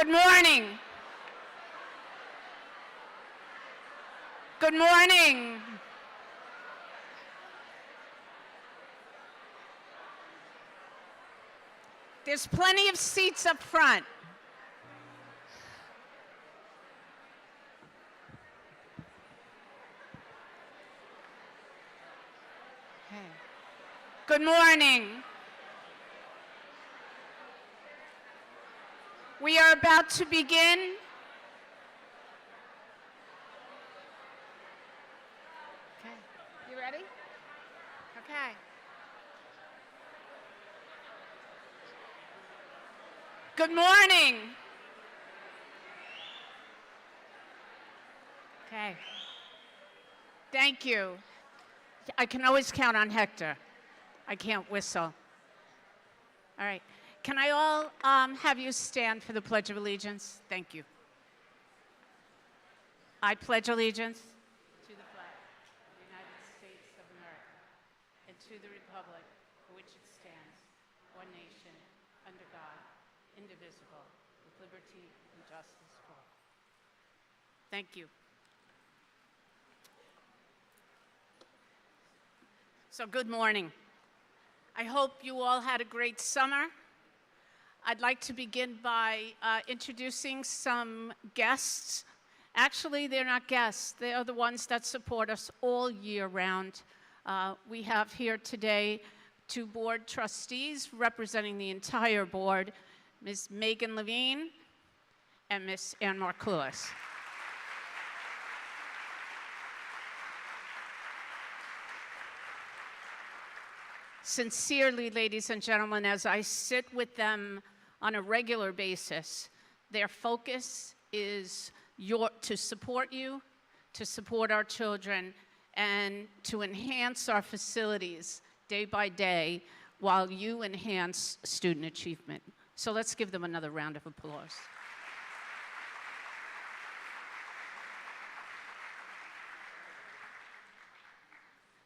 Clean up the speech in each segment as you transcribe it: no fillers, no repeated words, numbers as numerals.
Good morning. Good morning. There's plenty of seats up front. Okay. Good morning. We are about to begin. Okay. You ready? Okay. Good morning. Okay. Thank you. I can always count on Hector. I can't whistle. All right. Can I all have you stand for the Pledge of Allegiance? Thank you. I pledge allegiance to the flag of the United States of America and to the republic for which it stands, one nation, under God, indivisible, with liberty and justice for all. Thank you. So good morning. I hope you all had a great summer. I'd like to begin by introducing some guests. Actually, they're not guests. They are the ones that support us all year round. We have here today two board trustees representing the entire board, Ms. Megan Levine and Ms. Ann Markoulis. Sincerely, ladies and gentlemen, as I sit with them on a regular basis, their focus is to support you, to support our children, and to enhance our facilities day by day while you enhance student achievement. So let's give them another round of applause.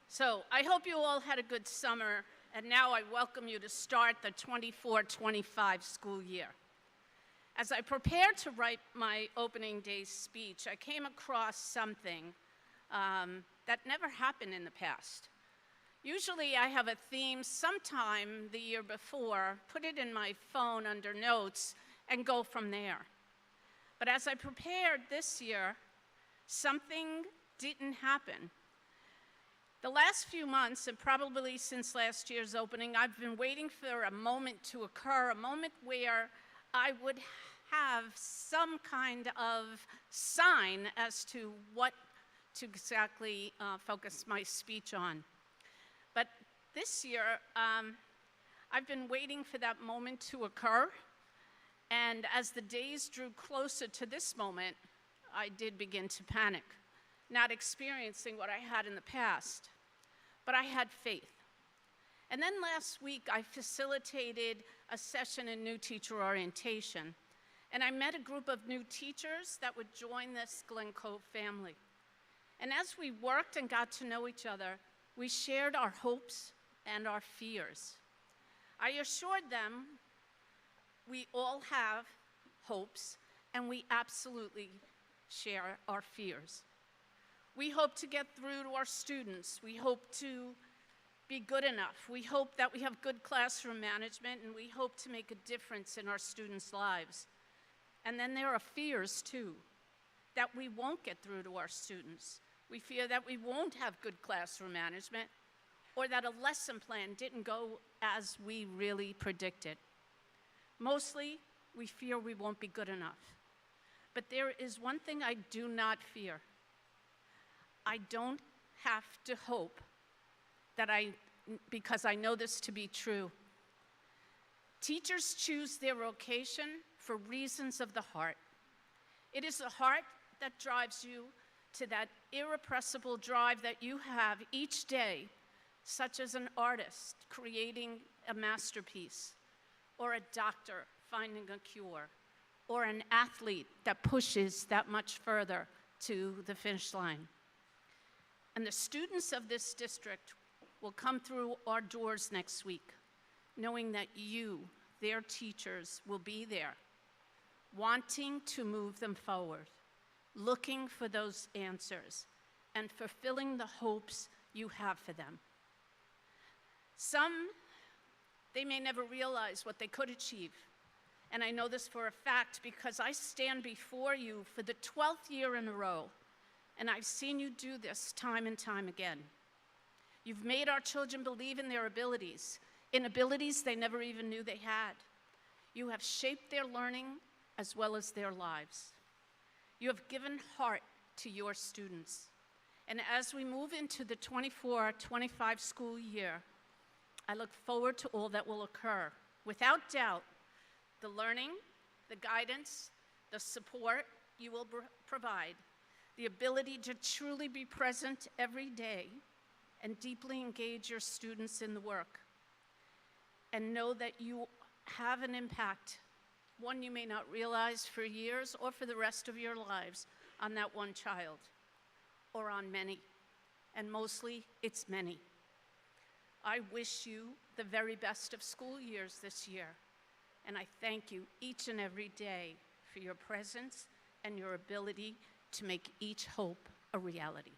So I hope you all had a good summer, and now I welcome you to start the 24-25 school year. As I prepared to write my opening day speech, I came across something that never happened in the past. Usually I have a theme sometime the year before, put it in my phone under notes, and go from there. But as I prepared this year, something didn't happen. The last few months, and probably since last year's opening, I've been waiting for a moment to occur, a moment where I would have some kind of sign as to what to exactly focus my speech on. But this year, I've been waiting for that moment to occur, and as the days drew closer to this moment, I did begin to panic, not experiencing what I had in the past. But I had faith. And then last week, I facilitated a session in new teacher orientation, and I met a group of new teachers that would join this Glen Cove family. And as we worked and got to know each other, we shared our hopes and our fears. I assured them we all have hopes, and we absolutely share our fears. We hope to get through to our students. We hope to be good enough. We hope that we have good classroom management, and we hope to make a difference in our students' lives. And then there are fears, too, that we won't get through to our students. We fear that we won't have good classroom management, or that a lesson plan didn't go as we really predicted. Mostly, we fear we won't be good enough. But there is one thing I do not fear. I don't have to hope that because I know this to be true. Teachers choose their vocation for reasons of the heart. It is the heart that drives you to that irrepressible drive that you have each day, such as an artist creating a masterpiece, or a doctor finding a cure, or an athlete that pushes that much further to the finish line. And the students of this district will come through our doors next week, knowing that you, their teachers, will be there, wanting to move them forward, looking for those answers, and fulfilling the hopes you have for them. Some, they may never realize what they could achieve. And I know this for a fact because I stand before you for the 12th year in a row, and I've seen you do this time and time again. You've made our children believe in their abilities, in abilities they never even knew they had. You have shaped their learning as well as their lives. You have given heart to your students. And as we move into the 24-25 school year, I look forward to all that will occur. Without doubt, the learning, the guidance, the support you will provide, the ability to truly be present every day and deeply engage your students in the work, and know that you have an impact, one you may not realize for years or for the rest of your lives, on that one child, or on many, and mostly it's many. I wish you the very best of school years this year, and I thank you each and every day for your presence and your ability to make each hope a reality.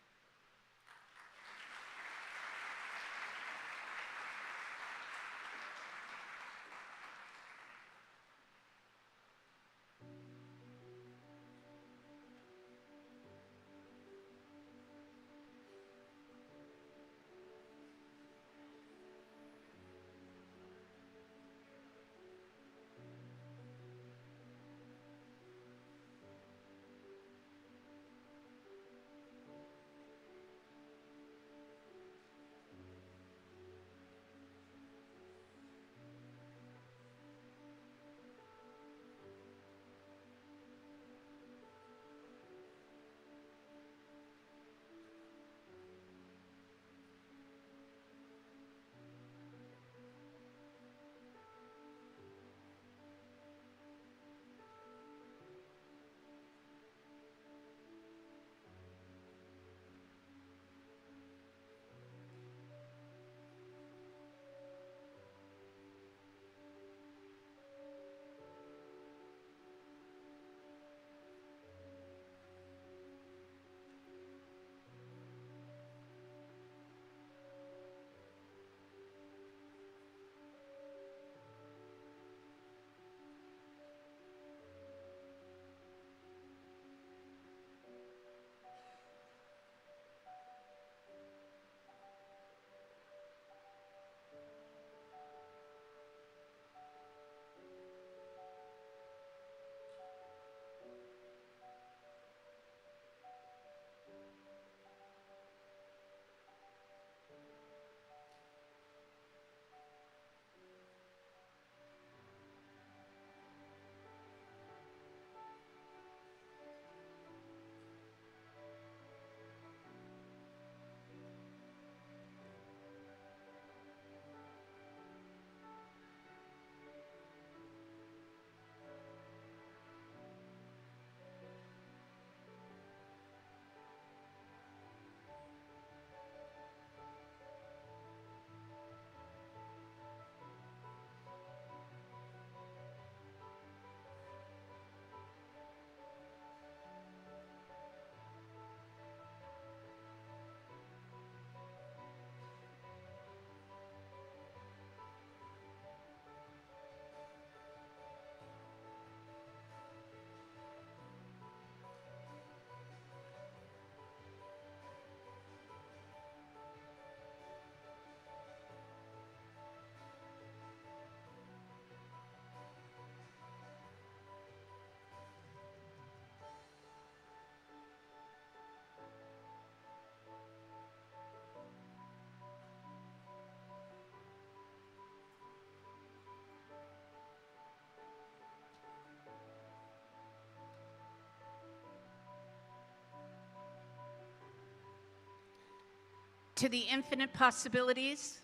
To the infinite possibilities,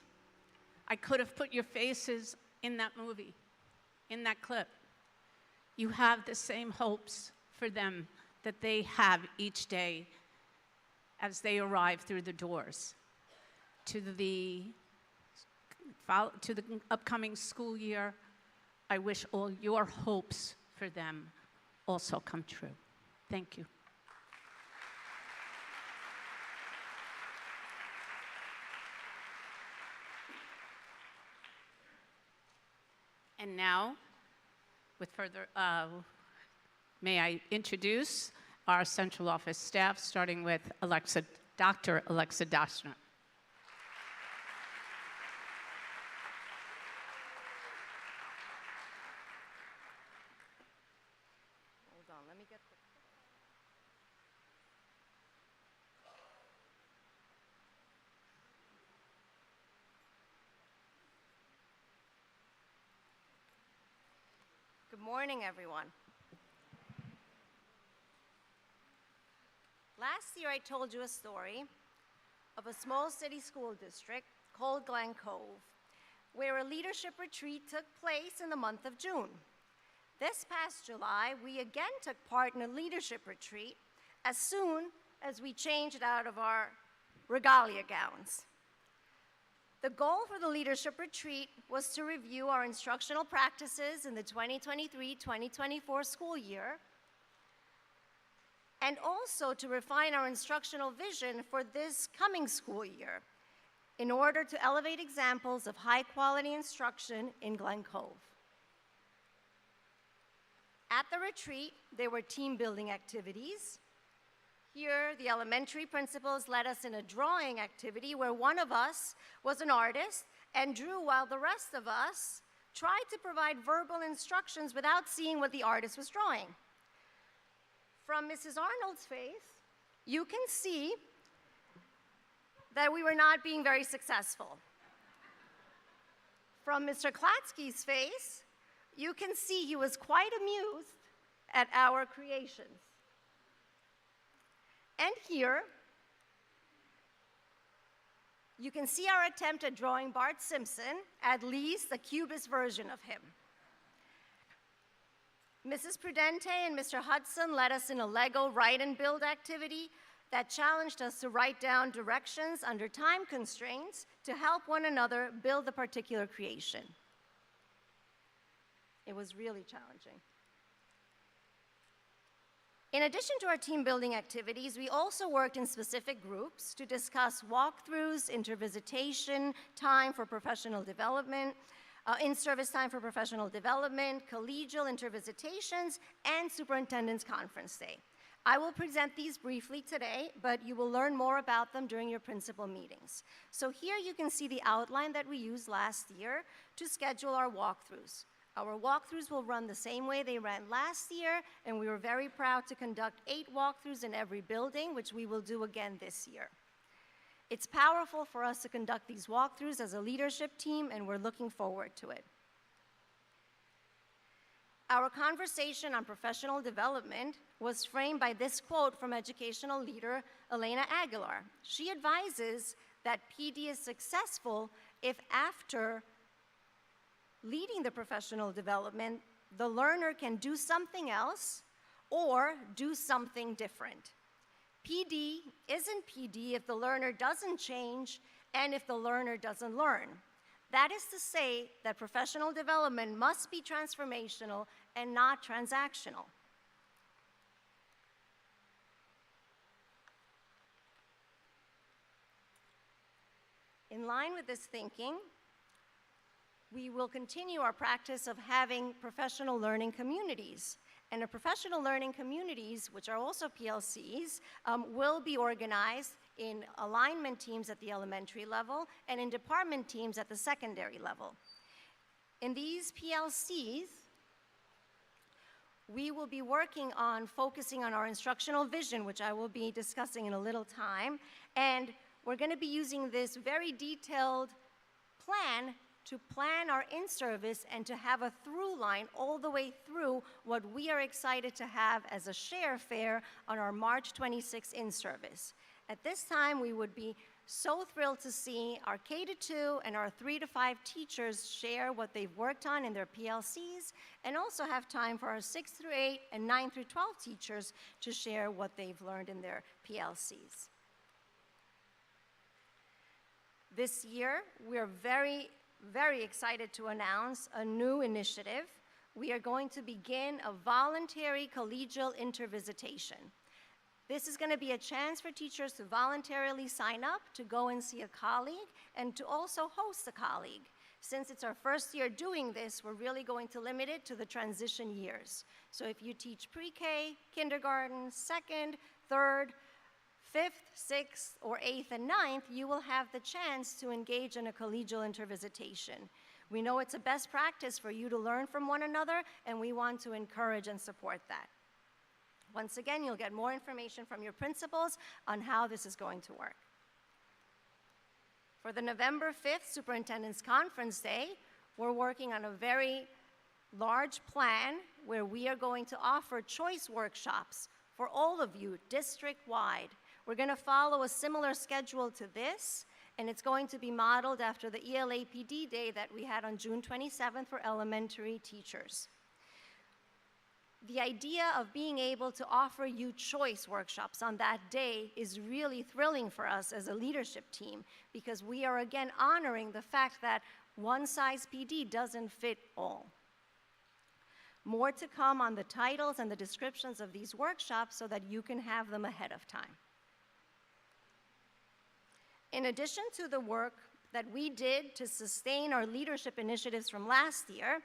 I could have put your faces in that movie, in that clip. You have the same hopes for them that they have each day as they arrive through the doors. To the upcoming school year, I wish all your hopes for them also come true. Thank you. And now, with further, may I introduce our central office staff, starting with Dr. Alexa Doshner. Hold on, let me get the... Good morning, everyone. Last year, I told you a story of a small city school district called Glen Cove, where a leadership retreat took place in the month of June. This past July, we again took part in a leadership retreat as soon as we changed out of our regalia gowns. The goal for the leadership retreat was to review our instructional practices in the 2023-2024 school year, and also to refine our instructional vision for this coming school year in order to elevate examples of high-quality instruction in Glen Cove. At the retreat, there were team-building activities. Here, the elementary principals led us in a drawing activity where one of us was an artist and drew while the rest of us tried to provide verbal instructions without seeing what the artist was drawing. From Mrs. Arnold's face, you can see that we were not being very successful. From Mr. Klatsky's face, you can see he was quite amused at our creations. And here, you can see our attempt at drawing Bart Simpson, at least a cubist version of him. Mrs. Prudente and Mr. Hudson led us in a Lego write and build activity that challenged us to write down directions under time constraints to help one another build a particular creation. It was really challenging. In addition to our team building activities, we also worked in specific groups to discuss walkthroughs, intervisitation, time for professional development, in-service time for professional development, collegial intervisitations, and Superintendents Conference Day. I will present these briefly today, but you will learn more about them during your principal meetings. So here you can see the outline that we used last year to schedule our walkthroughs. Our walkthroughs will run the same way they ran last year, and we were very proud to conduct 8 walkthroughs in every building, which we will do again this year. It's powerful for us to conduct these walkthroughs as a leadership team, and we're looking forward to it. Our conversation on professional development was framed by this quote from educational leader Elena Aguilar. She advises that PD is successful if after leading the professional development, the learner can do something else or do something different. PD isn't PD if the learner doesn't change and if the learner doesn't learn. That is to say that professional development must be transformational and not transactional. In line with this thinking, we will continue our practice of having professional learning communities. And the professional learning communities, which are also PLCs, will be organized in alignment teams at the elementary level and in department teams at the secondary level. In these PLCs, we will be working on focusing on our instructional vision, which I will be discussing in a little time, and we're going to be using this very detailed plan to plan our in-service and to have a through line all the way through what we are excited to have as a share fair on our March 26th in-service. At this time, we would be so thrilled to see our K-2 and our 3 to 5 teachers share what they've worked on in their PLCs, and also have time for our 6 through 8 and 9 through 12 teachers to share what they've learned in their PLCs. This year, we're very excited to announce a new initiative we are going to begin a voluntary collegial intervisitation. This is going to be a chance for teachers to voluntarily sign up to go and see a colleague and to also host a colleague. Since it's our first year doing this, we're really going to limit it to the transition years. So if you teach pre-K, kindergarten, second, third, fifth, sixth, or eighth and ninth, you will have the chance to engage in a collegial intervisitation. We know it's a best practice for you to learn from one another, and we want to encourage and support that. Once again, you'll get more information from your principals on how this is going to work. For the November 5th Superintendents Conference Day, we're working on a very large plan where we are going to offer choice workshops for all of you district-wide. We're going to follow a similar schedule to this, and it's going to be modeled after the ELAPD Day that we had on June 27th for elementary teachers. The idea of being able to offer you choice workshops on that day is really thrilling for us as a leadership team, because we are again honoring the fact that one size PD doesn't fit all. More to come on the titles and the descriptions of these workshops so that you can have them ahead of time. In addition to the work that we did to sustain our leadership initiatives from last year,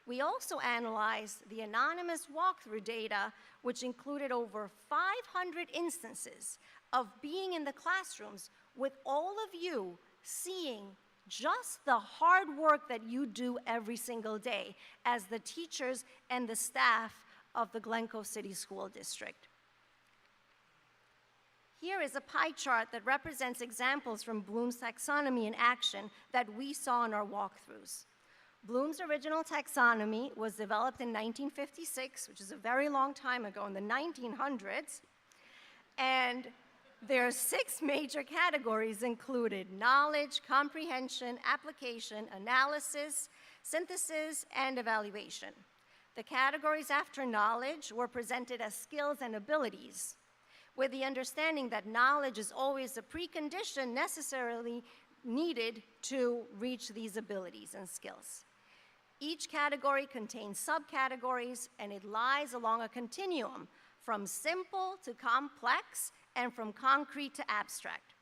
we also analyzed the anonymous walkthrough data, which included over 500 instances of being in the classrooms with all of you seeing just the hard work that you do every single day as the teachers and the staff of the Glencoe City School District. Here is a pie chart that represents examples from Bloom's taxonomy in action that we saw in our walkthroughs. Bloom's original taxonomy was developed in 1956, which is a very long time ago, in the 1900s, and there are 6 major categories included: knowledge, comprehension, application, analysis, synthesis, and evaluation. The categories after knowledge were presented as skills and abilities, with the understanding that knowledge is always a precondition necessarily needed to reach these abilities and skills. Each category contains subcategories, and it lies along a continuum from simple to complex and from concrete to abstract.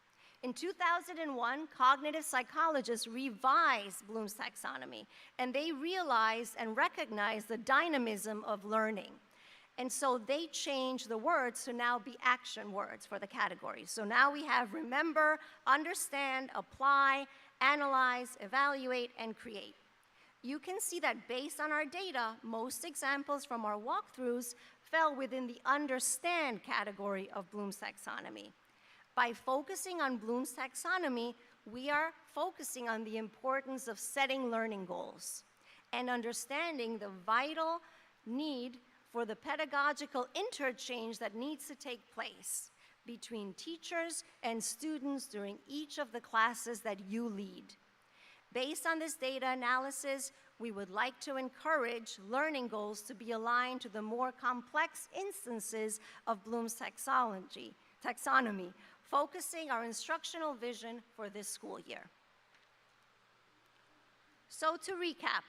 In 2001, cognitive psychologists revised Bloom's taxonomy, and they realized and recognized the dynamism of learning. And so they changed the words to now be action words for the categories. So now we have remember, understand, apply, analyze, evaluate, and create. You can see that based on our data, most examples from our walkthroughs fell within the understand category of Bloom's taxonomy. By focusing on Bloom's taxonomy, we are focusing on the importance of setting learning goals and understanding the vital need for the pedagogical interchange that needs to take place between teachers and students during each of the classes that you lead. Based on this data analysis, we would like to encourage learning goals to be aligned to the more complex instances of Bloom's taxonomy, focusing our instructional vision for this school year. So to recap,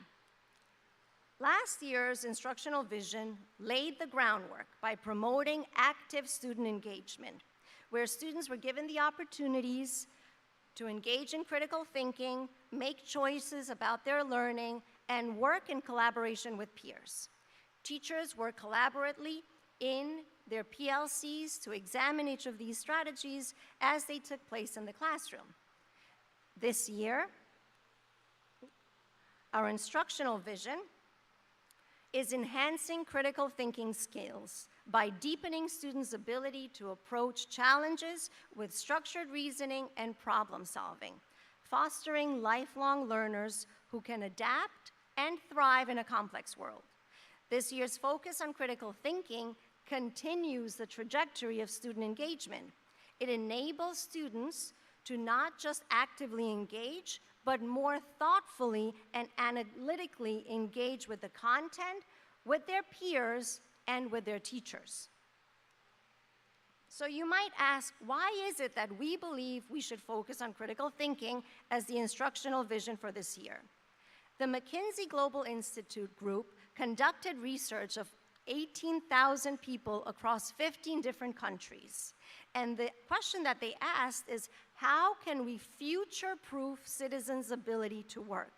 last year's instructional vision laid the groundwork by promoting active student engagement, where students were given the opportunities to engage in critical thinking, make choices about their learning, and work in collaboration with peers. Teachers work collaboratively in their PLCs to examine each of these strategies as they took place in the classroom. This year, our instructional vision is enhancing critical thinking skills by deepening students' ability to approach challenges with structured reasoning and problem solving, fostering lifelong learners who can adapt and thrive in a complex world. This year's focus on critical thinking continues the trajectory of student engagement. It enables students to not just actively engage, but more thoughtfully and analytically engage with the content, with their peers, and with their teachers. So you might ask, why is it that we believe we should focus on critical thinking as the instructional vision for this year? The McKinsey Global Institute group conducted research of 18,000 people across 15 different countries. And the question that they asked is, how can we future-proof citizens' ability to work?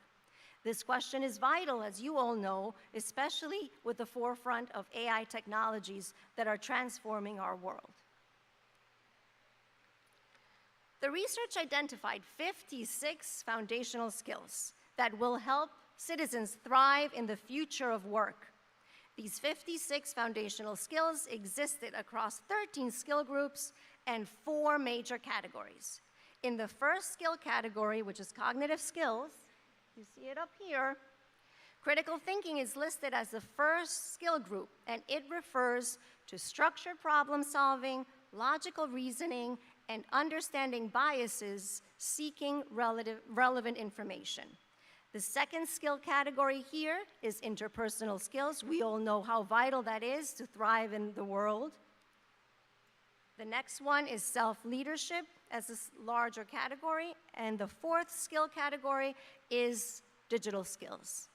This question is vital, as you all know, especially with the forefront of AI technologies that are transforming our world. The research identified 56 foundational skills that will help citizens thrive in the future of work. These 56 foundational skills existed across 13 skill groups and 4 major categories. In the first skill category, which is cognitive skills, you see it up here, critical thinking is listed as the first skill group, and it refers to structured problem solving, logical reasoning, and understanding biases, seeking relevant information. The second skill category here is interpersonal skills. We all know how vital that is to thrive in the world. The next one is self-leadership as a larger category, and the fourth skill category is digital skills.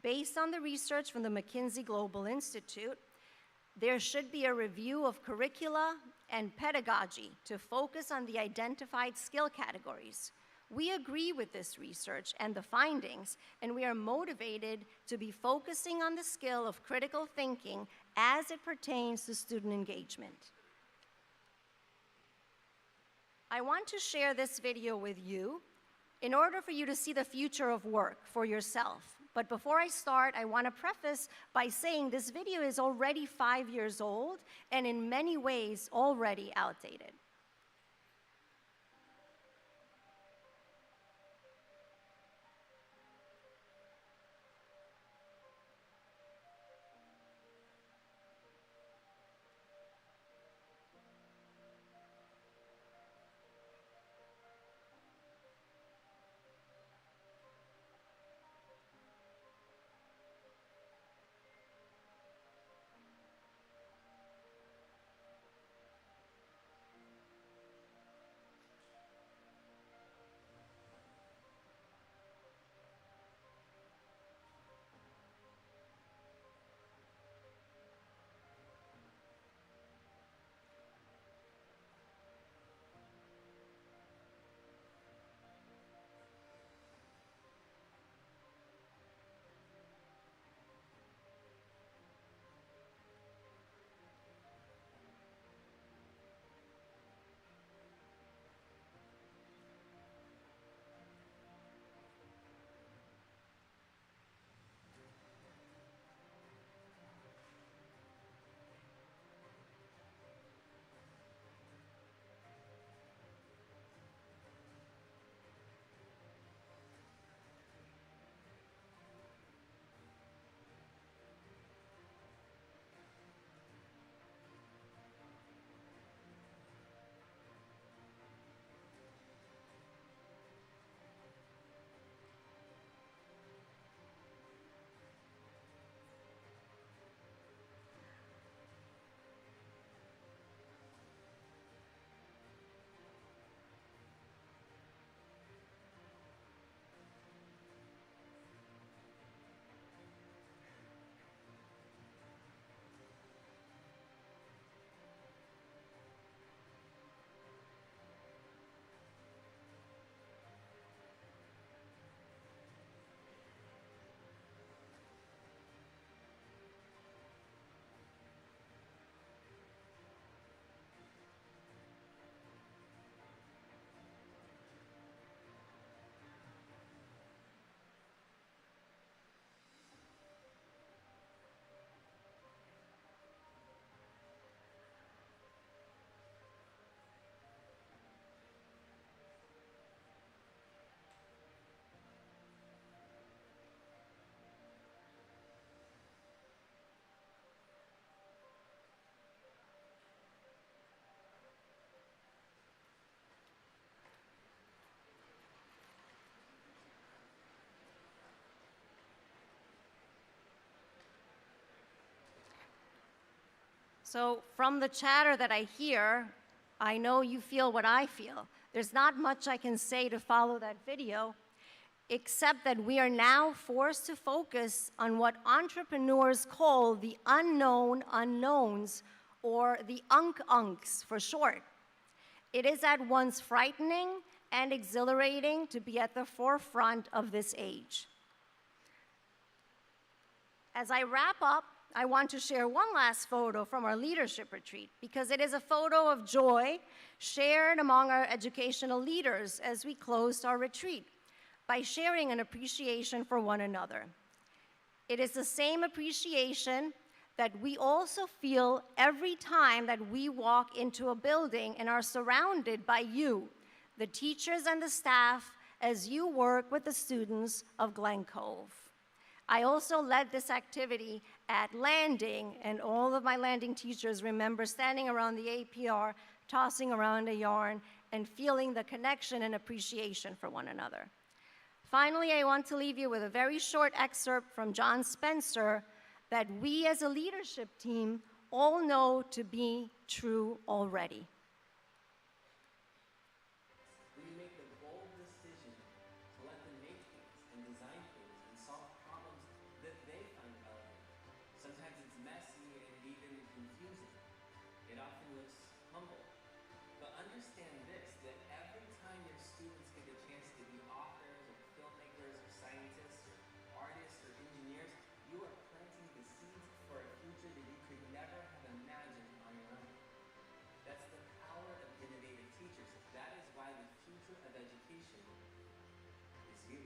Based on the research from the McKinsey Global Institute, there should be a review of curricula and pedagogy to focus on the identified skill categories. We agree with this research and the findings, and we are motivated to be focusing on the skill of critical thinking as it pertains to student engagement. I want to share this video with you in order for you to see the future of work for yourself. But before I start, I want to preface by saying this video is already 5 years old and in many ways already outdated. So from the chatter that I hear, I know you feel what I feel. There's not much I can say to follow that video, except that we are now forced to focus on what entrepreneurs call the unknown unknowns, or the UNKs for short. It is at once frightening and exhilarating to be at the forefront of this age. As I wrap up, I want to share one last photo from our leadership retreat, because it is a photo of joy shared among our educational leaders as we closed our retreat by sharing an appreciation for one another. It is the same appreciation that we also feel every time that we walk into a building and are surrounded by you, the teachers and the staff, as you work with the students of Glen Cove. I also led this activity at Landing, and all of my Landing teachers remember standing around the APR, tossing around a yarn, and feeling the connection and appreciation for one another. Finally, I want to leave you with a very short excerpt from John Spencer that we as a leadership team all know to be true already. When you make the bold decision to let them make things and design things and solve problems that they find elegant. Sometimes it's messy and even confusing. It often looks humble. But understand this, that every time your students get a chance to be authors or filmmakers or scientists or artists or engineers, you are planting the seeds for a future that you could never have imagined on your own. That's the power of innovative teachers. That is why the future of education is you.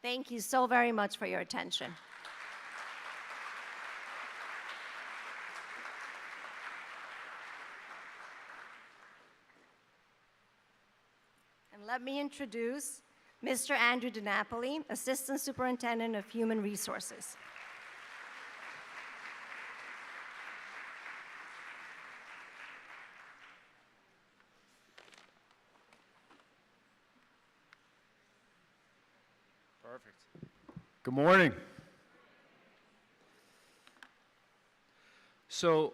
Thank you so very much for your attention. And let me introduce Mr. Andrew DiNapoli, Assistant Superintendent of Human Resources. Perfect. Good morning. So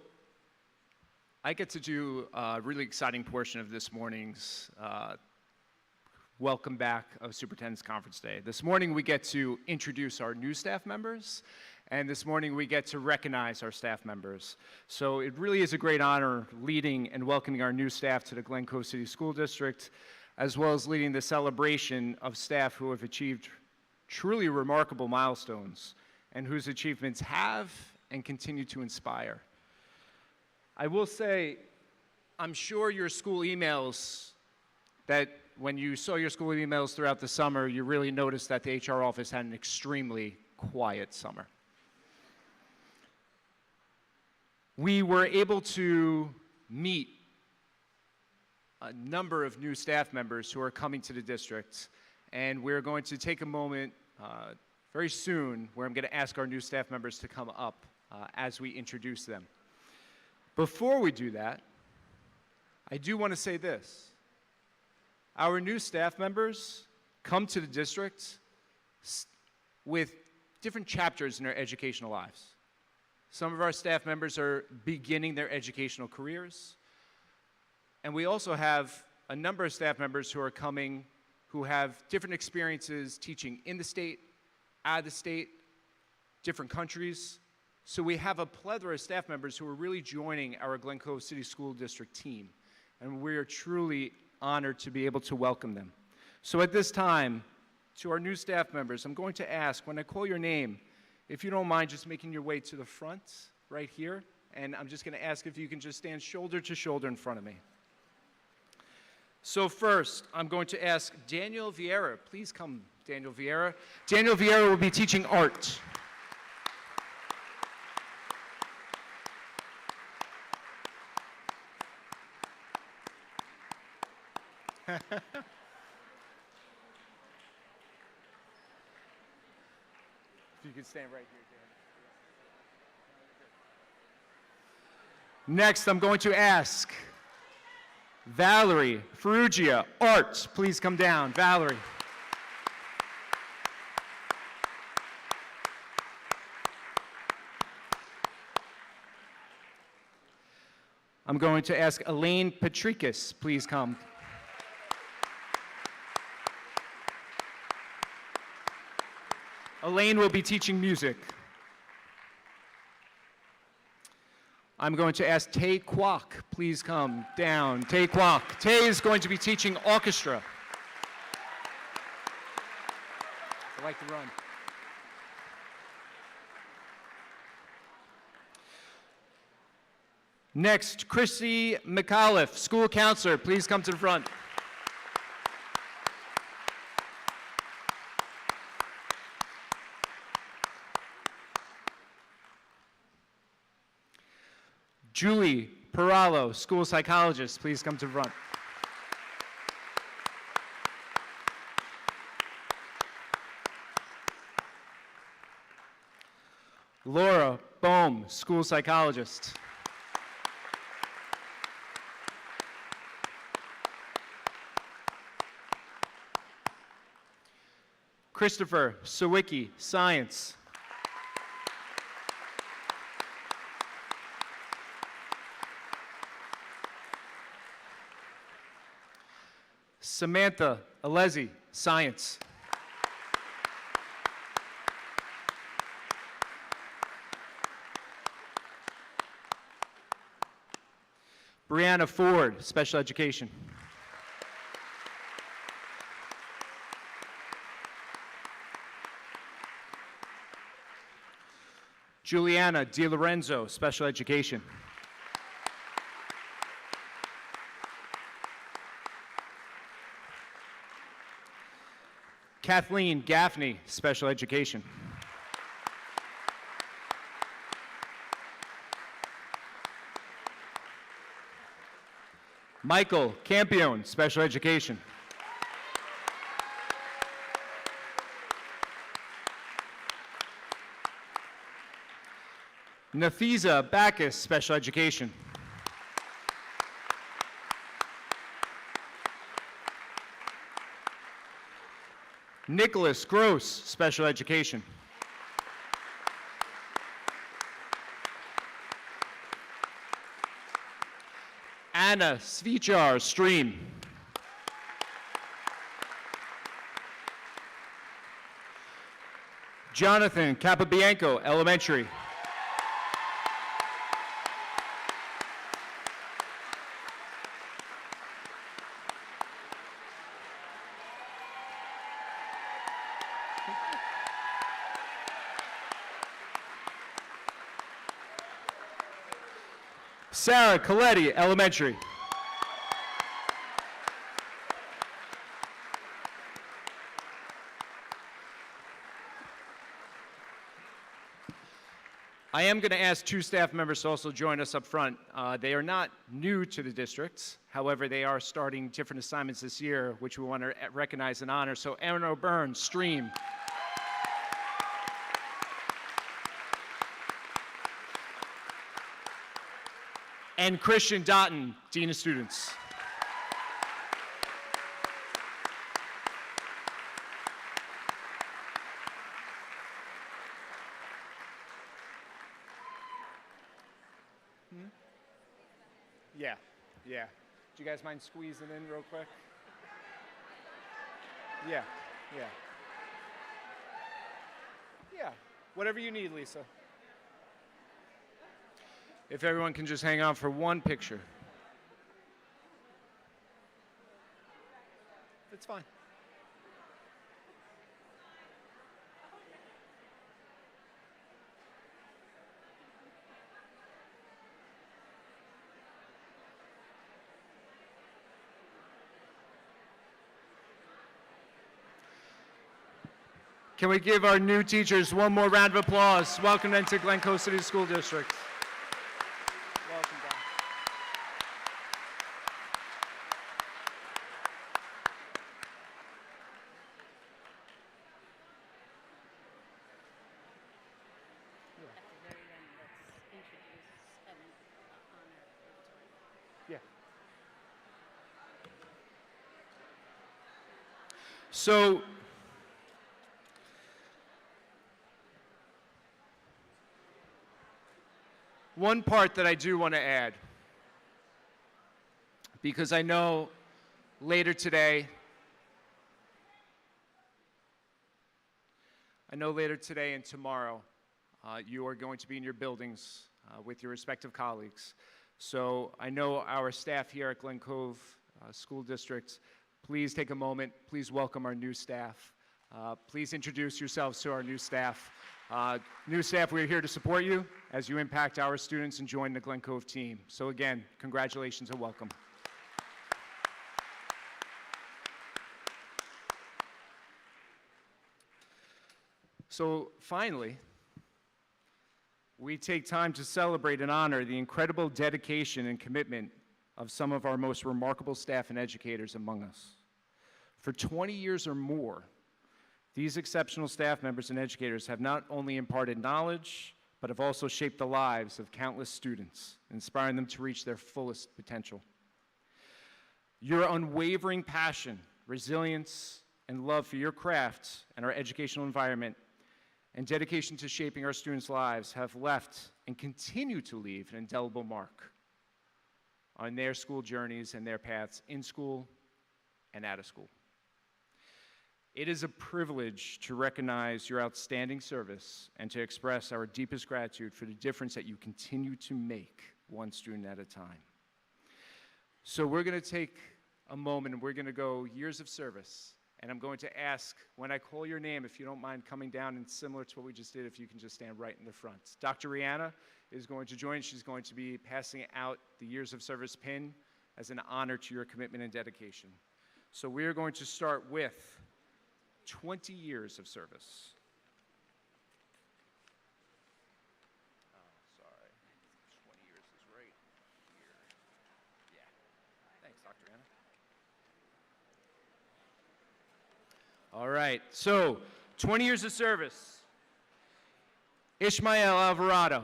I get to do a really exciting portion of this morning's welcome back of Superintendents Conference Day. This morning we get to introduce our new staff members, and this morning we get to recognize our staff members. So it really is a great honor leading and welcoming our new staff to the Glen Cove City School District, as well as leading the celebration of staff who have achieved truly remarkable milestones and whose achievements have and continue to inspire. I will say, I'm sure your school emails, that when you saw your school emails throughout the summer, you really noticed that the HR office had an extremely quiet summer. We were able to meet a number of new staff members who are coming to the district, and we're going to take a moment very soon where I'm going to ask our new staff members to come up as we introduce them. Before we do that, I do want to say this. Our new staff members come to the district with different chapters in their educational lives. Some of our staff members are beginning their educational careers, and we also have a number of staff members who are coming who have different experiences teaching in the state, out of the state, different countries. So we have a plethora of staff members who are really joining our Glen Cove City School District team, and we are truly honored to be able to welcome them. So at this time, to our new staff members, I'm going to ask, when I call your name, if you don't mind just making your way to the front, right here, and I'm just going to ask if you can just stand shoulder to shoulder in front of me. So first, I'm going to ask Daniel Vieira. Please come, Daniel Vieira. Daniel Vieira will be teaching art. If you could stand right here, Dan. Next, I'm going to ask Valerie Ferrugia, art. Please come down, Valerie. I'm going to ask Elaine Patrikis, please come. Elaine will be teaching music. I'm going to ask Tay Kwok, please come down. Tay Kwok. Tay is going to be teaching orchestra. I like to run. Next, Chrissy McAuliffe, school counselor, please come to the front. Julie Perallo, school psychologist, please come to the front. Laura Bohm, school psychologist. Christopher Sawicki, science. Samantha Alesi, science. Brianna Ford, special education. Juliana DiLorenzo, special education. Kathleen Gaffney, special education. Michael Campione, special education. Nafisa Backus, special education. Nicholas Gross, special education. Anna Svichar, stream. Jonathan Capabianco, elementary. Sarah Coletti, elementary. I am going to ask two staff members to also join us up front. They are not new to the district. However, they are starting different assignments this year, which we want to recognize and honor. So Aaron O'Byrne, stream. And Christian Dotton, Dean of Students. Yeah, yeah. Do you guys mind squeezing in real quick? Yeah, yeah. Yeah, whatever you need, Lisa. If everyone can just hang on for one picture. That's fine. Can we give our new teachers one more round of applause? Welcome them to Glen Coast City School District. Welcome back. At the very end, let's introduce and honor Victoria. Yeah. So, one part that I do want to add because I know later today and tomorrow, you are going to be in your buildings with your respective colleagues. So I know our staff here at Glen Cove School District, please take a moment, please welcome our new staff. Please introduce yourselves to our new staff. New staff, we're here to support you as you impact our students and join the Glen Cove team. So again, congratulations and welcome. So finally, we take time to celebrate and honor the incredible dedication and commitment of some of our most remarkable staff and educators among us. For 20 years or more, these exceptional staff members and educators have not only imparted knowledge, but have also shaped the lives of countless students, inspiring them to reach their fullest potential. Your unwavering passion, resilience, and love for your craft and our educational environment and dedication to shaping our students' lives have left and continue to leave an indelible mark on their school journeys and their paths in school and out of school. It is a privilege to recognize your outstanding service and to express our deepest gratitude for the difference that you continue to make one student at a time. So we're going to take a moment and we're going to go years of service. And I'm going to ask, when I call your name, if you don't mind coming down, and similar to what we just did, if you can just stand right in the front. Dr. Rihanna is going to join. She's going to be passing out the Years of Service pin as an honor to your commitment and dedication. So we are going to start with 20 years of service. Oh, sorry. 20 years is right here. Yeah. Thanks, Dr. Rihanna. All right, so 20 years of service. Ishmael Alvarado.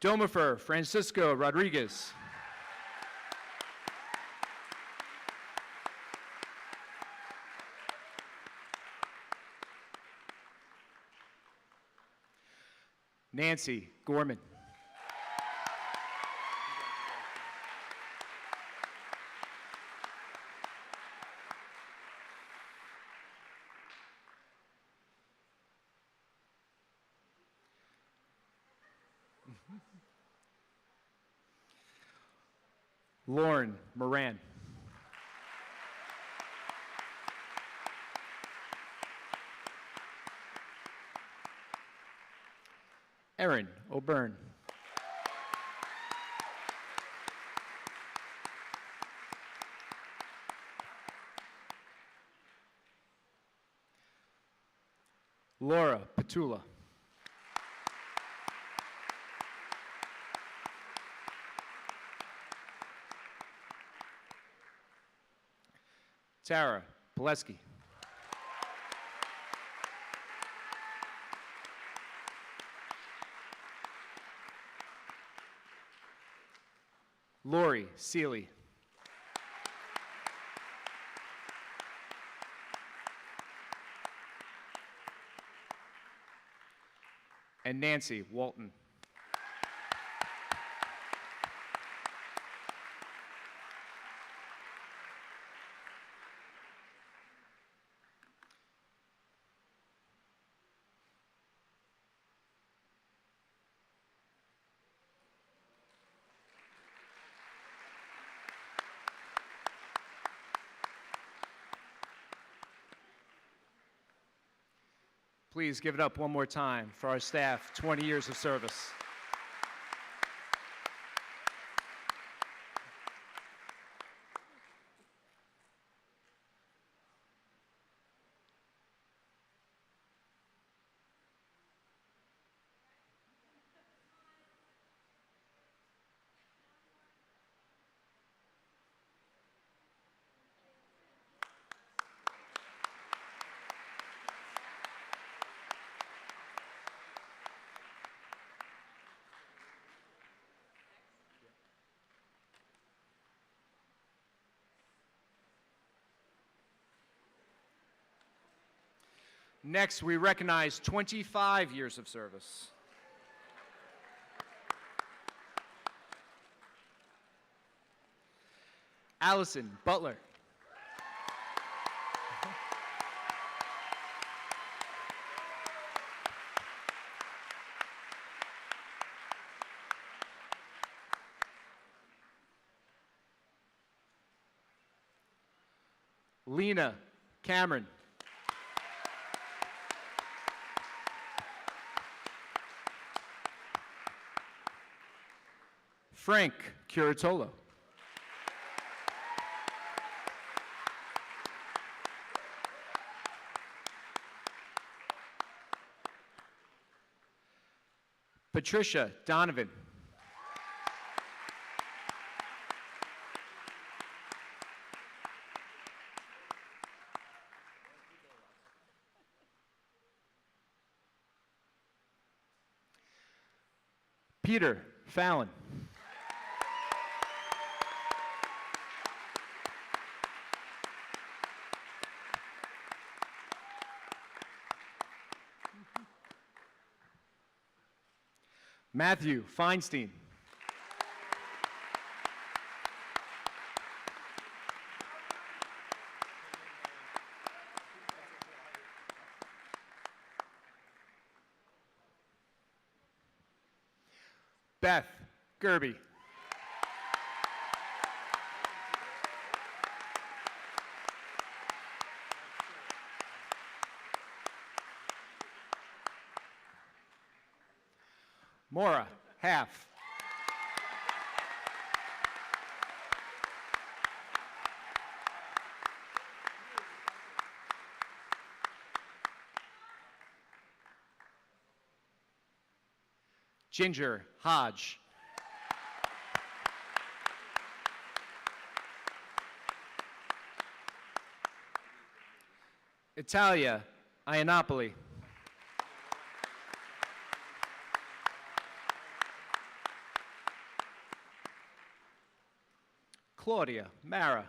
Domifer Francisco Rodriguez. Nancy Gorman. Lauren Moran. Erin O'Byrne. Laura Petula. Tara Pileski. Lori Seeley. And Nancy Walton. Please give it up one more time for our staff, 20 years of service. Next, we recognize 25 years of service. Allison Butler. Lena Cameron. Frank Curatolo. Patricia Donovan. Peter Fallon. Matthew Feinstein. Beth Gerby. Maura Half. Ginger Hodge. Italia Iannopoli. Claudia Mara.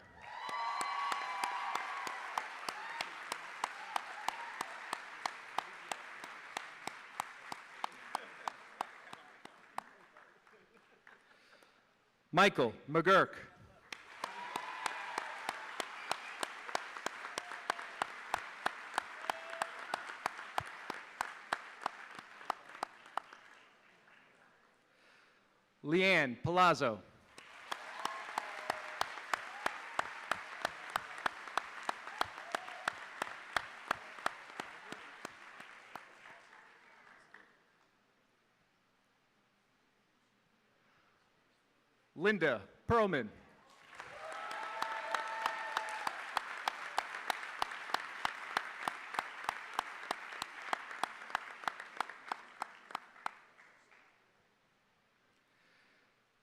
Michael McGurk. Leanne Palazzo. Linda Perlman.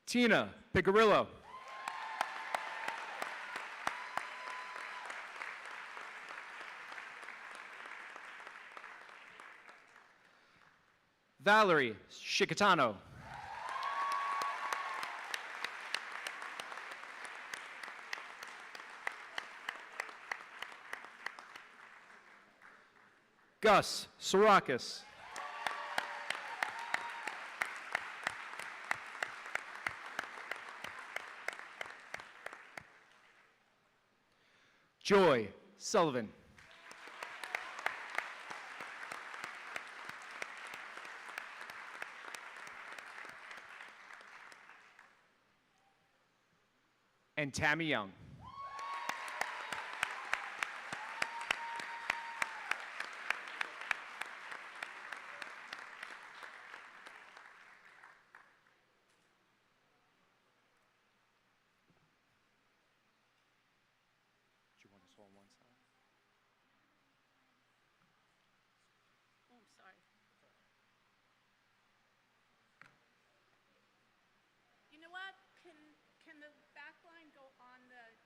Tina Picarillo. Valerie Shikatano. Gus Sorakis. Joy Sullivan. And Tammy Young. Do you want us all on one side? Oh, I'm sorry. You know what? Can the back line go on the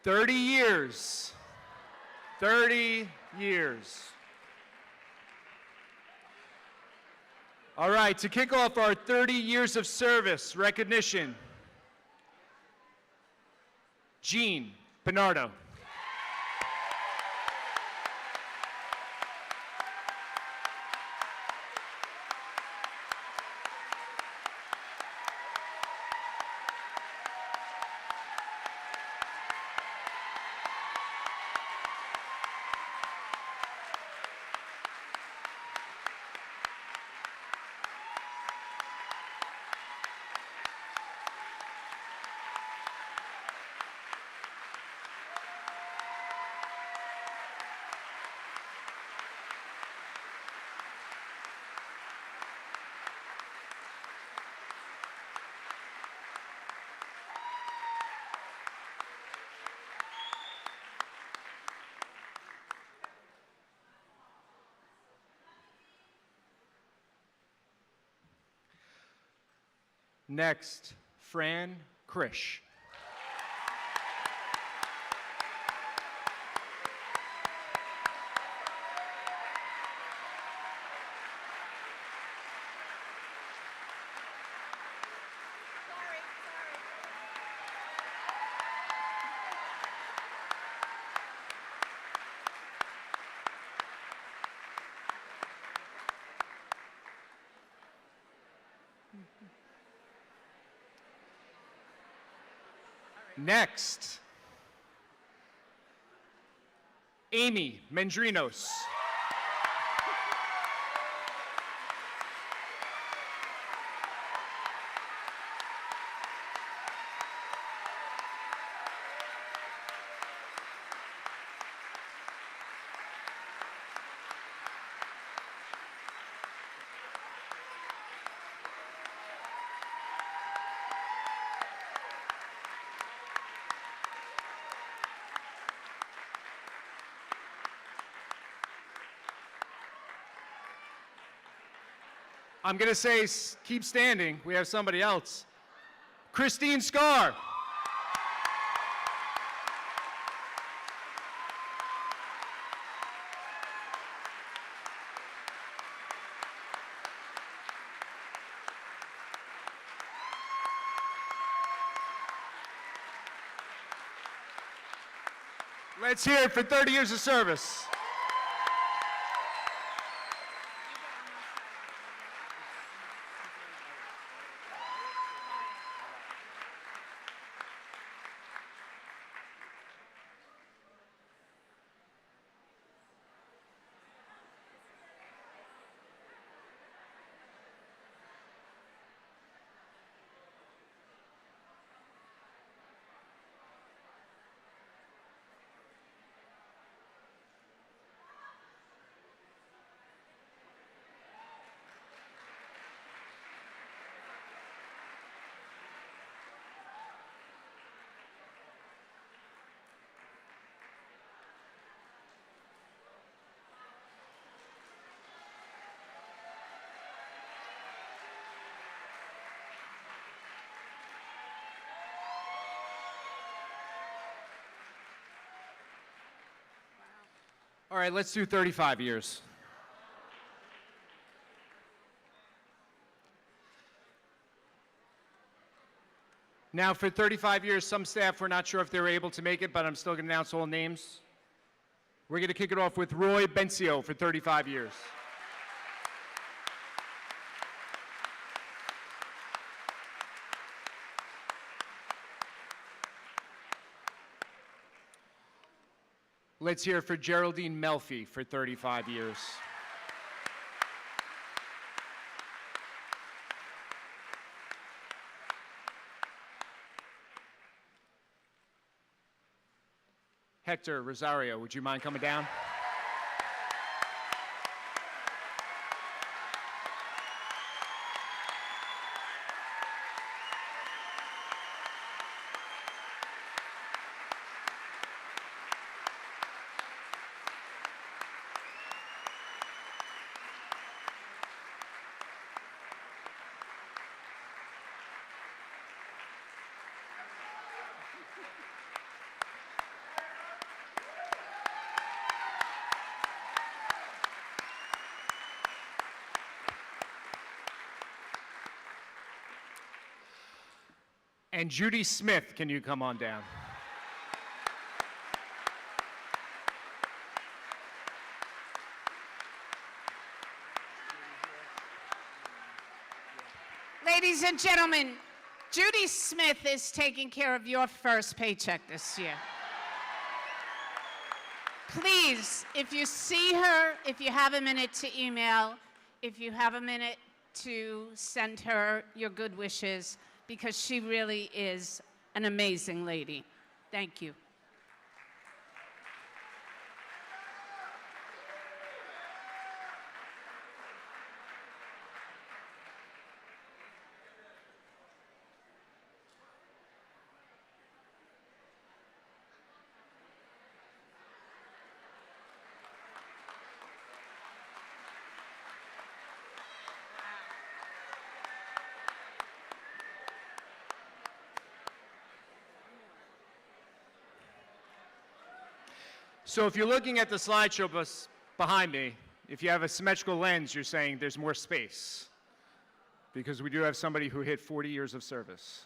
30 years. 30 years. All right, to kick off our 30 years of service recognition, Jean Bernardo. Next, Fran Krish. Next, Amy Mendrinos. I'm going to say keep standing. We have somebody else. Christine Scar. Let's hear it for 30 years of service. All right, let's do 35 years. Now, for 35 years, some staff were not sure if they were able to make it, but I'm still going to announce all names. We're going to kick it off with Roy Bencio for 35 years. Let's hear it for Geraldine Melfi for 35 years. Hector Rosario, would you mind coming down? And Judy Smith, can you come on down? Ladies and gentlemen, Judy Smith is taking care of your first paycheck this year. Please, if you see her, if you have a minute to email, if you have a minute to send her your good wishes, because she really is an amazing lady. Thank you. So if you're looking at the slideshow behind me, if you have a symmetrical lens, you're saying there's more space, because we do have somebody who hit 40 years of service.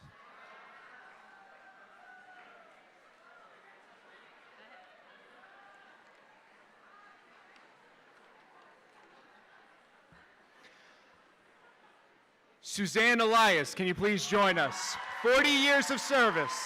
Suzanne Elias, can you please join us? 40 years of service.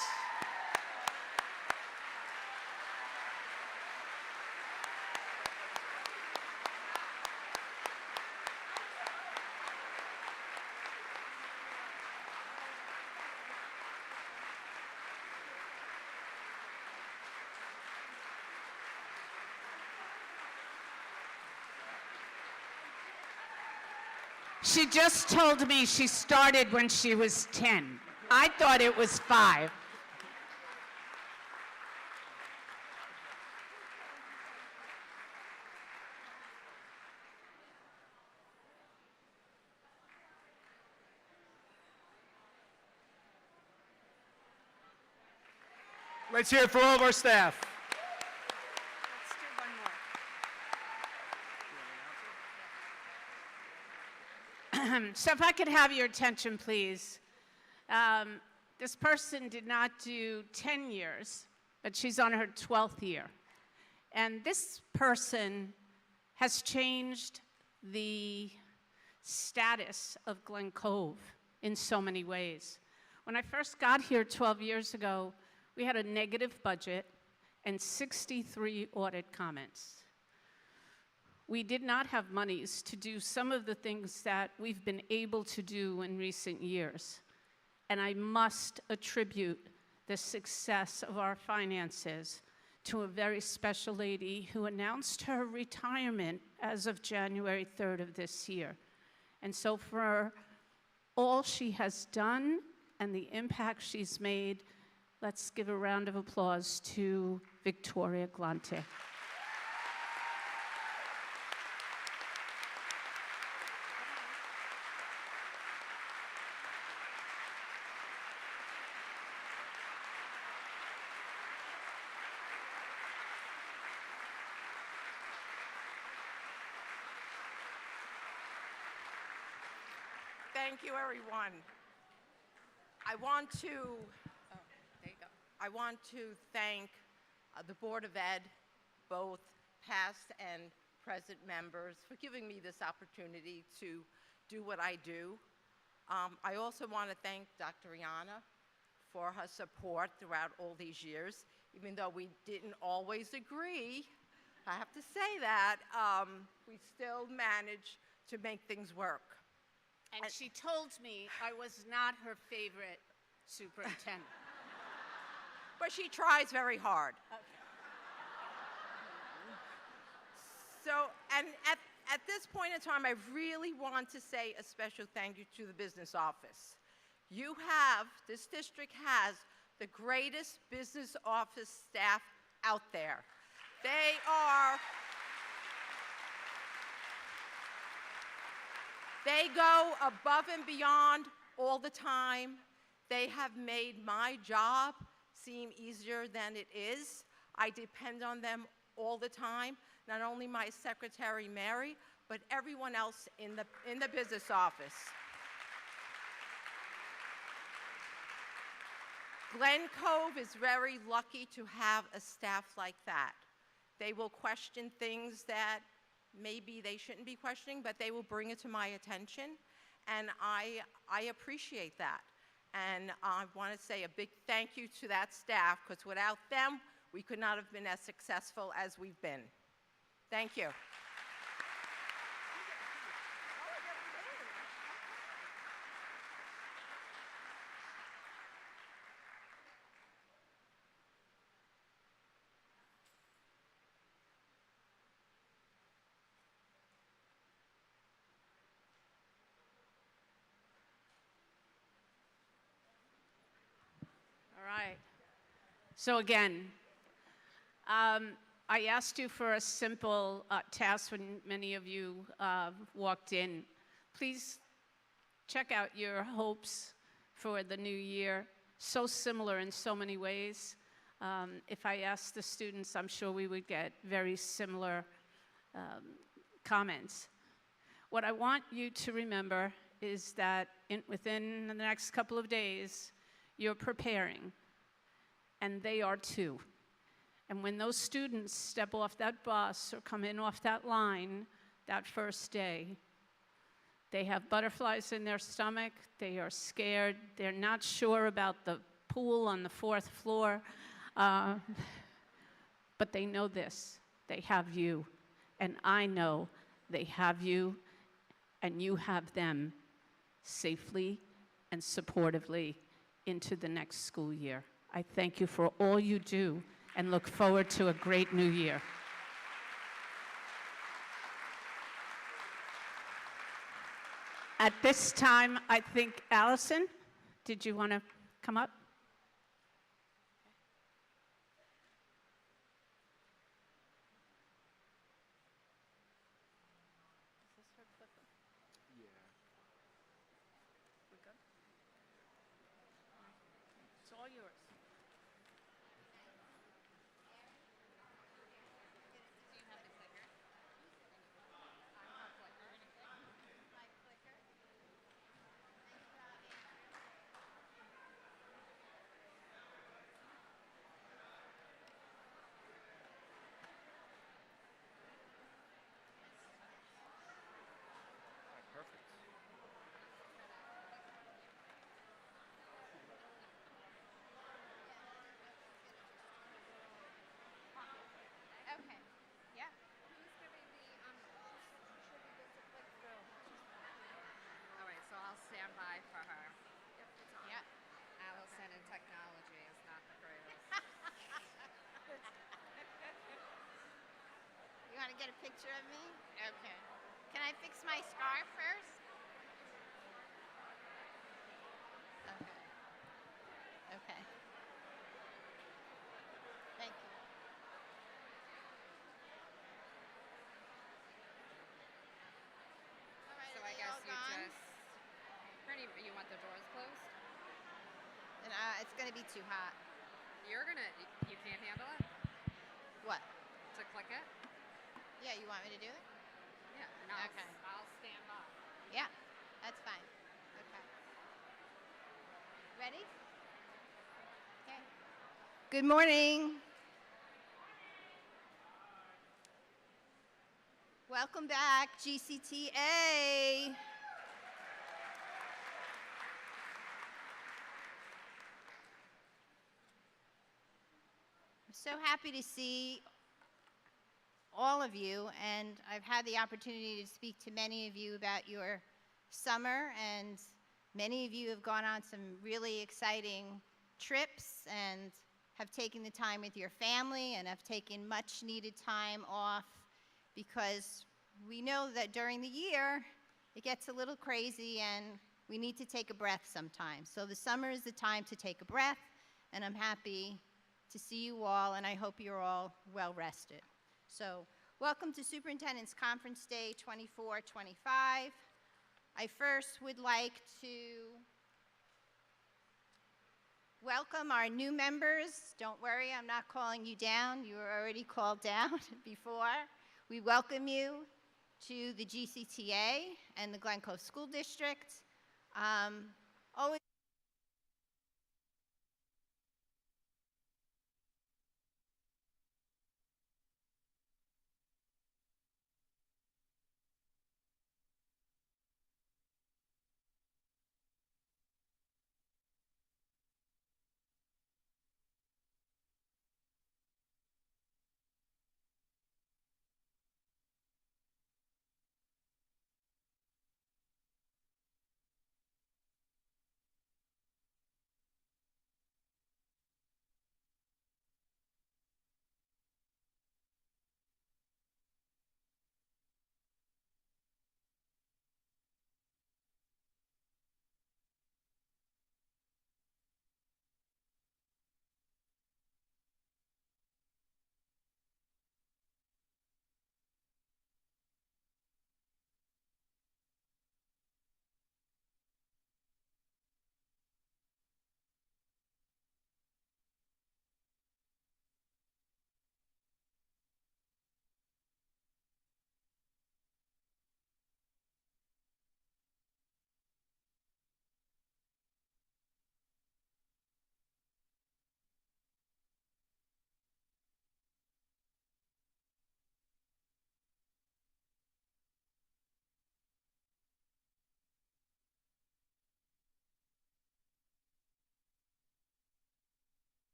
She just told me she started when she was 10. I thought it was 5. Let's hear it for all of our staff. Let's do one more. So if I could have your attention, please. This person did not do 10 years, but she's on her 12th year. And this person has changed the status of Glen Cove in so many ways. When I first got here 12 years ago, we had a negative budget and 63 audit comments. We did not have monies to do some of the things that we've been able to do in recent years. And I must attribute the success of our finances to a very special lady who announced her retirement as of January 3rd of this year. And so for all she has done and the impact she's made, let's give a round of applause to Victoria Glante. Thank you, everyone. I want to thank the Board of Ed, both past and present members, for giving me this opportunity to do what I do. I also want to thank Dr. Rihanna for her support throughout all these years. Even though we didn't always agree, I have to say that, we still managed to make things work. And she told me I was not her favorite superintendent. But she tries very hard. Okay. So, and at this point in time, I really want to say a special thank you to the business office. This district has the greatest business office staff out there. They go above and beyond all the time. They have made my job seem easier than it is. I depend on them all the time, not only my secretary, Mary, but everyone else in the business office. Glen Cove is very lucky to have a staff like that. They will question things that maybe they shouldn't be questioning, but they will bring it to my attention, and I appreciate that. And I want to say a big thank you to that staff, because without them, we could not have been as successful as we've been. Thank you. All right. So again, I asked you for a simple task when many of you walked in. Please check out your hopes for the new year. So similar in so many ways. If I asked the students, I'm sure we would get very similar comments. What I want you to remember is that within the next couple of days, you're preparing, and they are too. And when those students step off that bus or come in off that line that first day, they have butterflies in their stomach, they are scared, they're not sure about the pool on the 4th floor, but they know this, they have you, and I know they have you, and you have them safely and supportively into the next school year. I thank you for all you do and look forward to a great new year. At this time, I think, Allison, did you want to come up? It's all yours. Okay. Yeah. Who's giving the All right, so I'll stand by for her. Yeah. Allison in technology is not the greatest. You want to get a picture of me? Okay. Can I fix my scarf first? Okay. Okay. Thank you. All right, So are I they guess all you gone? you want the doors closed? And, it's going to be too hot. You can't handle it? What? To click it? Yeah, you want me to do it? Yeah. And Okay. I'll stand by. Yeah, that's fine. Okay. Ready? Okay. Good morning. Welcome back, GCTA. I'm so happy to see all of you, and I've had the opportunity to speak to many of you about your summer, and many of you have gone on some really exciting trips and have taken the time with your family and have taken much needed time off, because we know that during the year it gets a little crazy and we need to take a breath sometimes. So the summer is the time to take a breath, and I'm happy to see you all, and I hope you're all well rested. So welcome to Superintendents Conference Day 24-25. I first would like to welcome our new members. Don't worry, I'm not calling you down. You were already called down before. We welcome you to the GCTA and the Glen Cove School District.